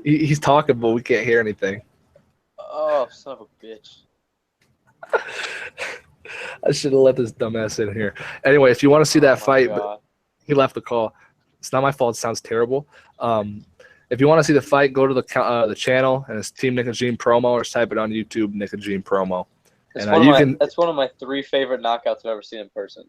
He's talking, but we can't hear anything. Oh, son of a bitch. I should have let this dumbass in here. Anyway, if you want to see that fight, but he left the call. It's not my fault. It sounds terrible. If you want to see the fight, go to the channel, and it's Team NicaGene Promo, or just type it on YouTube, NicaGene Promo. That's one of my 3 favorite knockouts I've ever seen in person.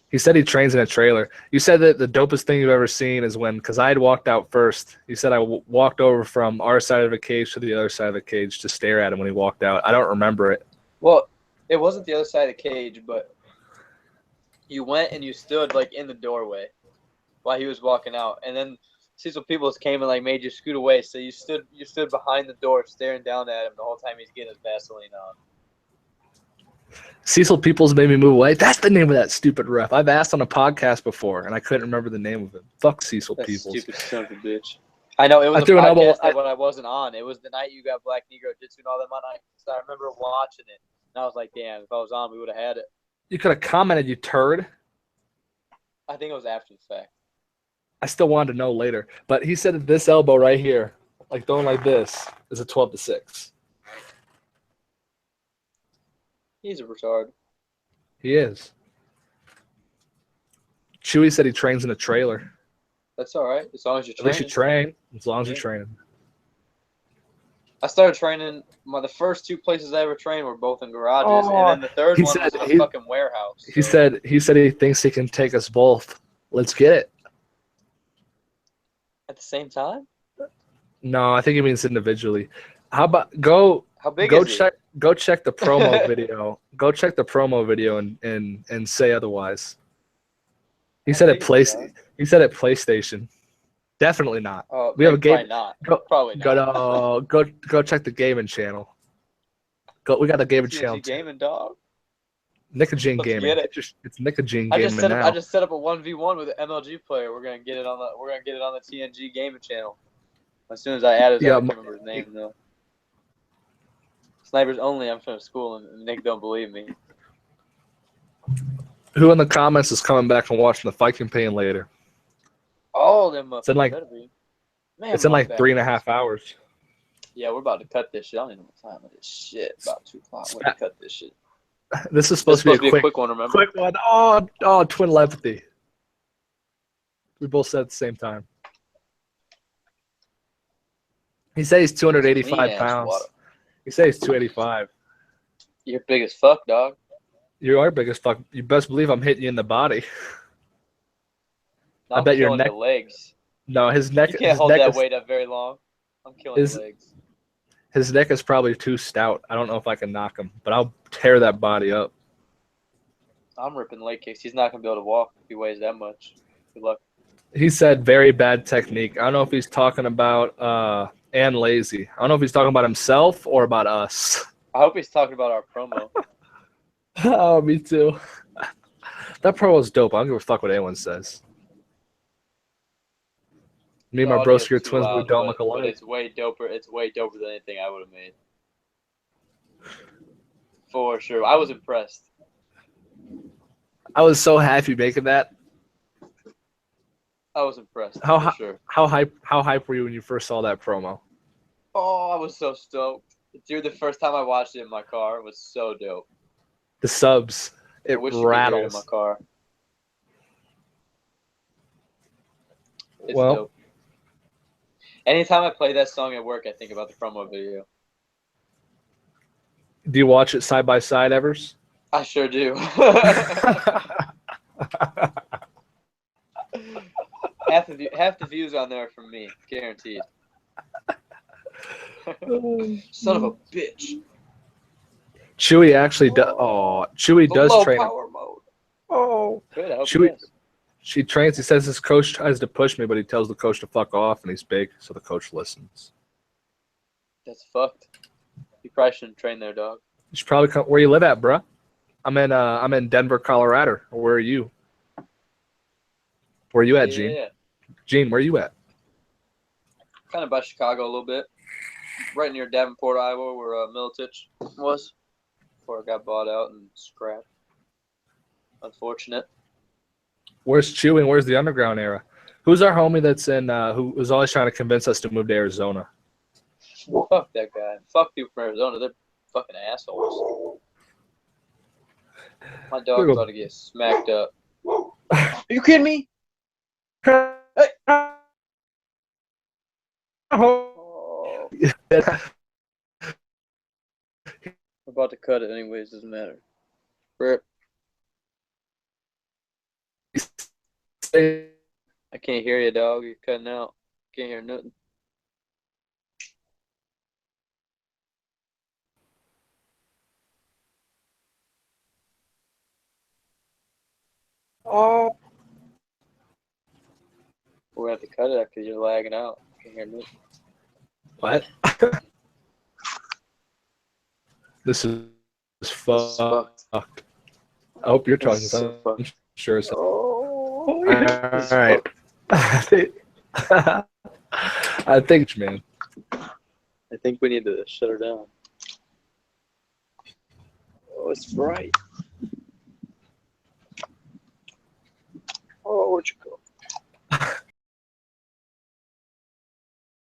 He said he trains in a trailer. You said that the dopest thing you've ever seen is when, because I had walked out first. You said I walked over from our side of the cage to the other side of the cage to stare at him when he walked out. I don't remember it. Well, it wasn't the other side of the cage, but you went and you stood like in the doorway while he was walking out, and then Cecil Peoples came and like made you scoot away. So you stood behind the door, staring down at him the whole time he's getting his Vaseline on. Cecil Peoples made me move away. That's the name of that stupid ref. I've asked on a podcast before, and I couldn't remember the name of him. Fuck Cecil Peoples. Stupid son of a bitch. I know, it was a podcast when I wasn't on. It was the night you got Black Negro Jitsu and all them on. So I remember watching it, and I was like, damn, if I was on, we would have had it. You could have commented, you turd. I think it was after the fact. I still wanted to know later. But he said that this elbow right here, like throwing like this, is a 12-6. He's a retard. He is. Chewy said he trains in a trailer. That's all right, as long as you're training. At least you train, as long as you're training. I started training. The first 2 places I ever trained were both in garages, and then the third one was in a fucking warehouse. So. He said he thinks he can take us both. Let's get it. At the same time? No, I think he means individually. How about go? How big is he? Go check the promo video. Go check the promo video and say otherwise. He said at PlayStation. Definitely not. Oh, We have a game. Probably not. Go, Probably not. go check the gaming channel. We got the gaming TNG channel. Gaming, dog. NicaGene Let's Gaming. get it. It's NicaGene I Gaming now. just set up a 1v1 with an MLG player. We're gonna get it on the TNG Gaming channel. As soon as I add it, I can't remember his name though. Snipers only. I'm from school, and Nick don't believe me. Who in the comments is coming back and watching the fight campaign later? All them. It's in like, Man, it's in like 3.5 hours. Yeah, we're about to cut this shit. I don't even know what time it is. Shit, about 2 o'clock. We're gonna cut this shit. This is supposed to be a quick one. Remember? Quick one. Oh, twin telepathy. We both said at the same time. He said he's 285 pounds. He said he's 285. You're big as fuck, dog. You are big as fuck. You best believe I'm hitting you in the body. I bet your neck. Legs. No, his neck. You can't hold that weight up very long. I'm killing his legs. His neck is probably too stout. I don't know if I can knock him, but I'll tear that body up. I'm ripping leg kicks. He's not gonna be able to walk if he weighs that much. Good luck. He said very bad technique. I don't know if he's talking about and lazy. I don't know if he's talking about himself or about us. I hope he's talking about our promo. Oh, me too. That promo is dope. I don't give a fuck what anyone says. Me and my broski are twins, but we don't look alike. But it's way doper. It's way doper than anything I would have made. For sure. I was impressed. I was so happy making that. I was impressed. How hype were you when you first saw that promo? Oh, I was so stoked. Dude, the first time I watched it in my car was so dope. The subs. It rattles. In my car. It's well, dope. Anytime I play that song at work, I think about the promo video. Do you watch it side by side, Evers? I sure do. half the views on there are from me, guaranteed. Son of a bitch. Chewy actually does. Oh, Chewy does train. Power mode. Oh, good. I hope Chewy. She trains. He says his coach tries to push me, but he tells the coach to fuck off, and he's big, so the coach listens. That's fucked. You probably shouldn't train there, dog. You should probably come. Where you live at, bruh? I'm in Denver, Colorado. Where are you? Where are you at, Gene? Yeah. Gene, where are you at? Kind of by Chicago a little bit. Right near Davenport, Iowa, where Militich was before it got bought out and scrapped. Unfortunate. Where's Chewy and where's the Underground Era? Who's our homie that's in who was always trying to convince us to move to Arizona? Fuck that guy. Fuck people from Arizona. They're fucking assholes. My dog's about to get smacked up. Are you kidding me? Hey. Oh. I'm about to cut it anyways. Doesn't matter. Rip. I can't hear you, dog. You're cutting out. Can't hear nothing. Oh. We're going to have to cut it because you're lagging out. Can't hear nothing. What? This is fucked. I hope you're talking. So sure. All right. I think, man. I think we need to shut her down. Oh, it's bright. Oh, where'd you go?